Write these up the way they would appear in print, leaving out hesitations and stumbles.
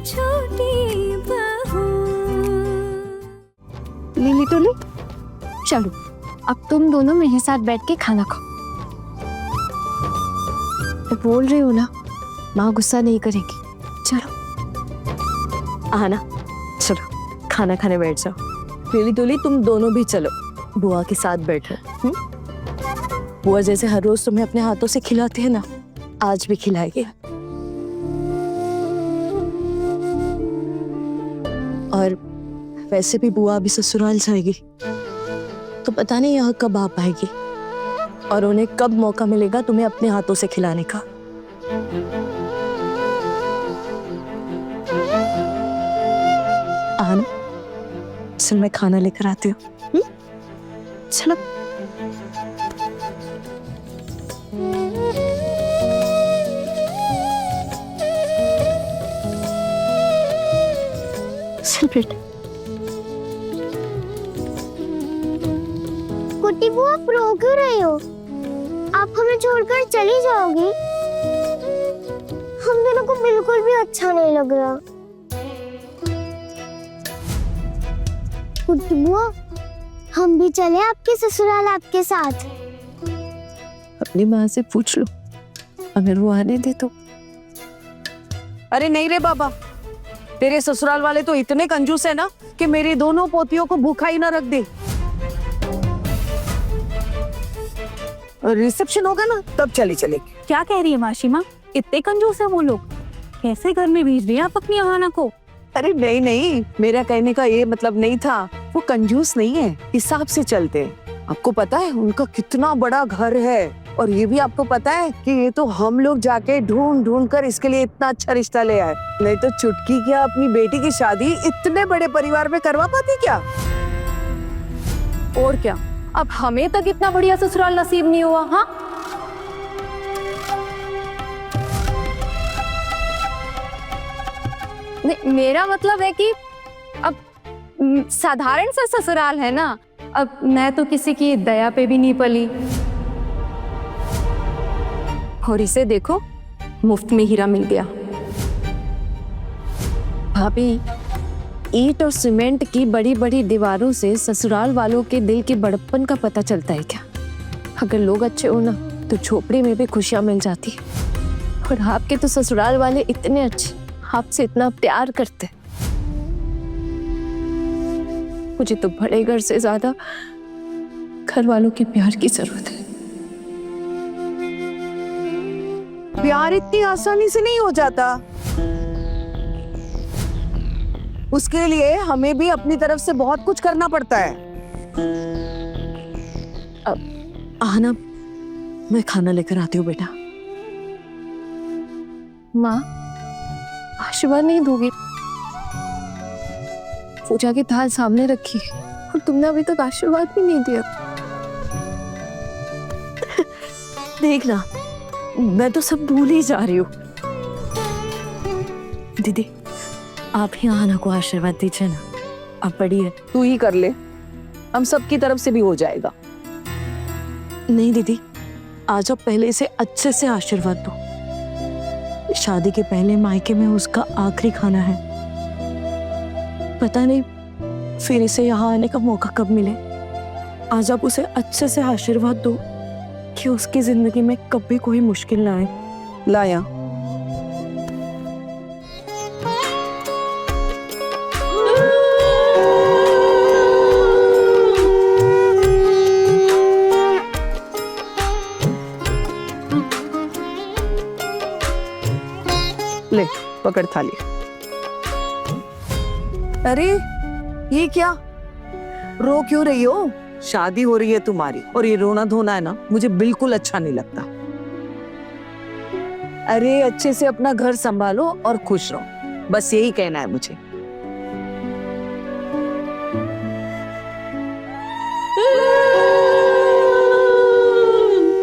छोटी बहू। लिली टोली, चलो अब तुम दोनों मेरे साथ बैठ के खाना खाओ। मैं बोल रही हूँ ना, माँ गुस्सा नहीं करेगी। चलो आना, चलो खाना खाने बैठ जाओ। लिली टोली, तुम दोनों भी चलो, बुआ के साथ बैठो। बुआ जैसे हर रोज तुम्हें अपने हाथों से खिलाती है ना, आज भी खिलाएगी। और वैसे भी बुआ अभी ससुराल जाएगी, तो पता नहीं यहाँ कब आ पाएगी और उन्हें कब मौका मिलेगा तुम्हें अपने हाथों से खिलाने का। आना, चल मैं खाना लेकर आती हूँ। चलो। चल बेटा। कुटी बुआ, आप रो क्यों रही हो? आप हमें छोड़कर चली जाओगी? हम दोनों को बिल्कुल भी अच्छा नहीं लग रहा। कुटी बुआ, हम भी चले आपके ससुराल आपके साथ? अपनी माँ से पूछ लो, अगर वो आने दे तो। अरे नहीं रे बाबा, तेरे ससुराल वाले तो इतने कंजूस है ना कि मेरी दोनों पोतियों को भूखा ही ना रख दे। रिसेप्शन होगा ना तब चली चलेगी। क्या कह रही है मासी माँ? इतने कंजूस है वो लोग? कैसे घर में भेज रही है आप अपनी अहाना को? अरे नहीं नहीं, मेरा कहने का ये मतलब नहीं था। वो कंजूस नहीं है, हिसाब से चलते हैं। आपको पता है उनका कितना बड़ा घर है, और ये भी आपको पता है कि ये तो हम लोग जाके ढूंढ ढूंढ कर इसके लिए इतना अच्छा रिश्ता ले आए। नहीं तो चुटकी क्या अपनी बेटी की शादी इतने बड़े परिवार में करवा पाती क्या? और क्या, अब हमें तक इतना बढ़िया ससुराल नसीब नहीं हुआ। हाँ, मेरा मतलब है कि अब साधारण सा ससुराल है ना। अब मैं तो किसी की दया पे भी नहीं पली, और इसे देखो मुफ्त में हीरा मिल गया। भाभी, ईंट और सीमेंट की बड़ी बड़ी दीवारों से ससुराल वालों के दिल के बड़प्पन का पता चलता है क्या? अगर लोग अच्छे हो ना तो झोपड़ी में भी खुशियां मिल जाती है। और आपके तो ससुराल वाले इतने अच्छे, आपसे इतना प्यार करते। मुझे तो बड़े घर से ज्यादा घर वालों के प्यार की जरूरत है। प्यार इतनी आसानी से नहीं हो जाता, उसके लिए हमें भी अपनी तरफ से बहुत कुछ करना पड़ता है। आना, मैं खाना लेकर आती हूँ बेटा। माँ, आशीर्वाद नहीं दोगी? पूजा की थाल सामने रखी और तुमने अभी तक आशीर्वाद भी नहीं दिया। देखना, मैं तो सब भूल ही जा रही हूँ। दीदी, आप ही आना को आशीर्वाद दीजिए ना, आप बड़ी है। तू ही कर ले, हम सबकी तरफ से भी हो जाएगा। नहीं दीदी, आज आप पहले इसे अच्छे से आशीर्वाद दो। शादी के पहले मायके में उसका आखिरी खाना है, पता नहीं फिर इसे यहाँ आने का मौका कब मिले। आज आप उसे अच्छे से आशीर्वाद दो कि उसकी जिंदगी में कभी कोई मुश्किल ना आए। लाया। ले, पकड़ थाली। अरे ये क्या, रो क्यों रही हो? शादी हो रही है तुम्हारी, और ये रोना धोना है ना, मुझे बिल्कुल अच्छा नहीं लगता। अरे अच्छे से अपना घर संभालो और खुश रहो, बस यही कहना है मुझे।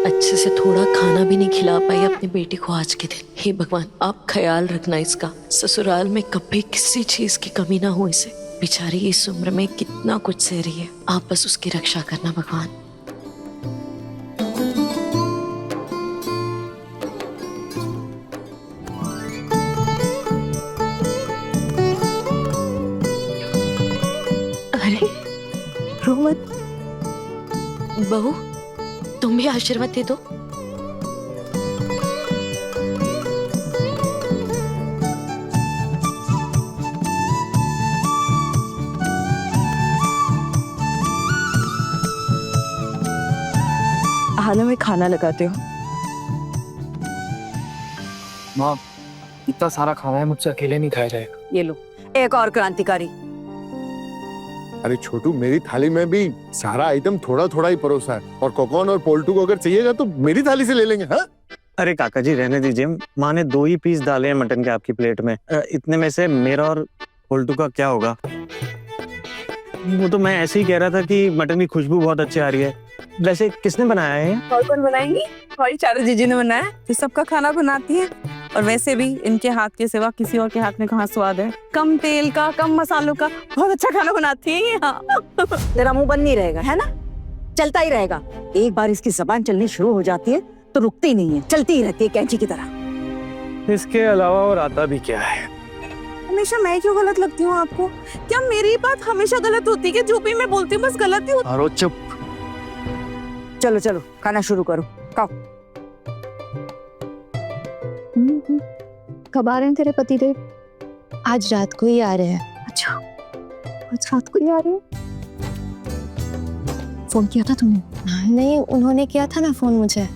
अच्छे से थोड़ा खाना भी नहीं खिला पाई अपनी बेटी को आज के दिन। हे भगवान, आप ख्याल रखना इसका, ससुराल में कभी किसी चीज की कमी ना हो इसे। बेचारी इस उम्र में कितना कुछ सह रही है, आप बस उसकी रक्षा करना भगवान। मत। बहू, तुम भी आशीर्वाद दे दो। हाना में खाना लगाते हो। माँ, इतना सारा खाना है, मुझसे अकेले नहीं खाया जाएगा। ये लो, एक और क्रांतिकारी। अरे छोटू, मेरी थाली में भी सारा आइटम थोड़ा थोड़ा ही परोसा है, और कोकोन और पोल्टू को अगर चाहिएगा तो मेरी थाली से ले लेंगे। हाँ? अरे काका जी रहने दीजिए, माँ ने 2 ही पीस डाले हैं मटन के आपकी प्लेट में। इतने में से मेरा और पोल्टू का क्या होगा? वो तो मैं ऐसे ही कह रहा था कि मटन की खुशबू बहुत अच्छी आ रही है। वैसे किसने बनाया है? और कौन बनाएंगी? हमारी चारू जीजी ने बनाया, जो सबका खाना बनाती है। और वैसे भी इनके हाथ के सिवा किसी और के हाथ में कहाँ स्वाद है। कम तेल का, कम मसालों का, बहुत अच्छा खाना बनाती है ये। हाँ। तेरा मुंह बंद नहीं रहेगा, है ना? चलता ही रहेगा। एक बार इसकी जबान चलनी शुरू हो जाती है तो रुकती ही नहीं है, चलती ही रहती है कैंची की तरह। इसके अलावा और आता भी क्या है? हमेशा मैं क्यों गलत लगती हूँ आपको? क्या मेरी बात हमेशा गलत होती है कि जो भी मैं बोलती हूँ बस गलत ही होती? और चुप। चलो चलो, खाना शुरू करो, खाओ। कब आ रहे हैं तेरे पतिदेव? आज रात को ही आ रहे हैं। अच्छा, आज रात को ही आ रहे हैं? फोन किया था तुमने? नहीं, उन्होंने किया था ना फोन मुझे।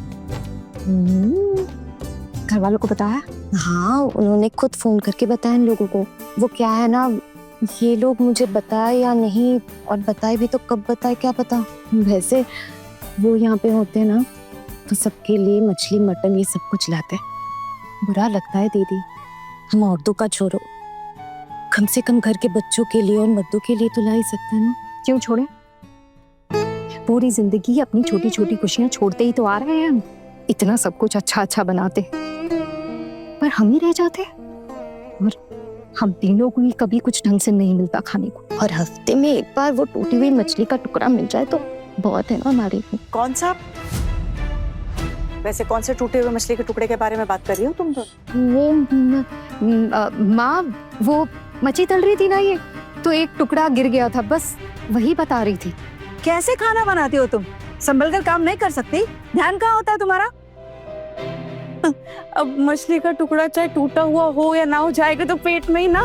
घर वालों को बताया? हाँ, उन्होंने खुद फोन करके बताया इन लोगों को। वो क्या है ना, ये लोग मुझे बताए या नहीं, और बताए भी तो कब बताए क्या पता। वैसे वो यहाँ पे होते ना तो सबके लिए मछली मटन ये सब कुछ लाते। बुरा लगता है दीदी, हम औरतों का छोड़ो, कम से कम घर के बच्चों के लिए और मर्दों के लिए तो ला ही सकते हैं ना। क्यों छोड़े? पूरी जिंदगी अपनी छोटी छोटी खुशियां छोड़ते ही तो आ रहे हैं हम। इतना सब कुछ अच्छा अच्छा बनाते पर हम ही रह जाते, और हम तीनों को ही कभी कुछ ढंग से नहीं मिलता खाने को। और हफ्ते में एक बार वो टूटी हुई मछली का टुकड़ा मिल जाए तो बहुत है ना हमारे लिए। कौन सा? वैसे कौन से टूटे हुए मछली के टुकड़े के बारे में बात कर रही हो तुम? तो वो माँ, वो मछली तल रही थी ना ये, तो एक टुकड़ा गिर गया था, बस वही बता रही थी। कैसे खाना बनाती हो तुम? संभल कर काम नहीं कर सकती? ध्यान कहाँ होता है तुम्हारा? अब मछली का टुकड़ा चाहे टूटा हुआ हो या ना हो, जाएगा तो पेट में ही ना,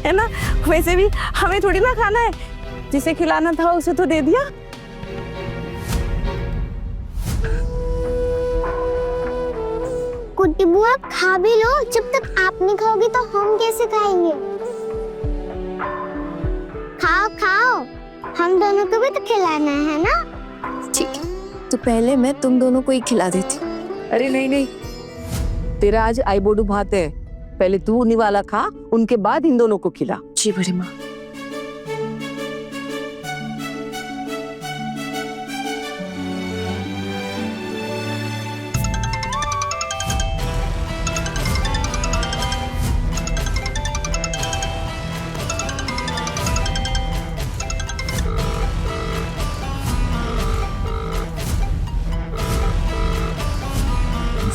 है ना? वैसे भी हमें थोड़ी ना खाना है, जिसे खिलाना था उसे तो दे दिया। कुट्टी बुआ खा भी लो, जब तक आप नहीं खाओगी तो हम कैसे खाएंगे? खाओ खाओ, हम दोनों को भी तो खिलाना है ना। ठीक है, तो पहले मैं तुम दोनों को ही खिला देती। अरे नहीं नहीं, तेरा आज आईबोडू भात है, पहले तू निवाला खा, उनके बाद इन दोनों को खिला। जी बड़ी माँ।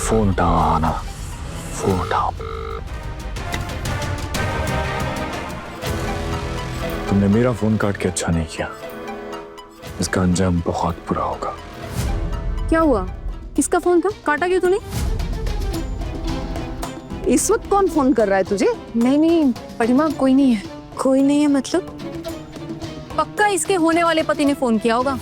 फोन उठाओ ना, फोन उठाओ। तुमने मेरा फोन काट के अच्छा नहीं किया, इसका अंजाम बहुत बुरा होगा। क्या हुआ? किसका फोन था? काटा क्यों तूने? इस वक्त कौन फोन कर रहा है तुझे? नहीं नहीं बड़ी माँ, कोई नहीं है। कोई नहीं है मतलब? पक्का इसके होने वाले पति ने फोन किया होगा।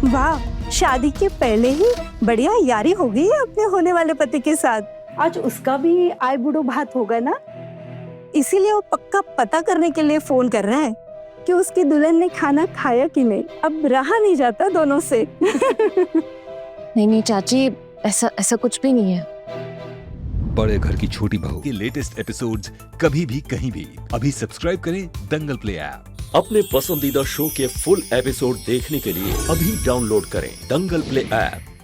वाह, शादी के पहले ही बढ़िया यारी हो गई है अपने होने वाले पति के साथ। आज उसका भी आय बुढ़ो भात होगा ना, इसीलिए वो पक्का पता करने के लिए फोन कर रहा है कि उसकी दुल्हन ने खाना खाया कि नहीं। अब रहा नहीं जाता दोनों से। नहीं नहीं चाची, ऐसा कुछ भी नहीं है। बड़े घर की छोटी बहू के लेटेस्ट एपिसोड्स कभी भी कहीं भी अभी सब्सक्राइब करें दंगल प्ले ऐप। अपने पसंदीदा शो के फुल एपिसोड देखने के लिए अभी डाउनलोड करें दंगल प्ले ऐप।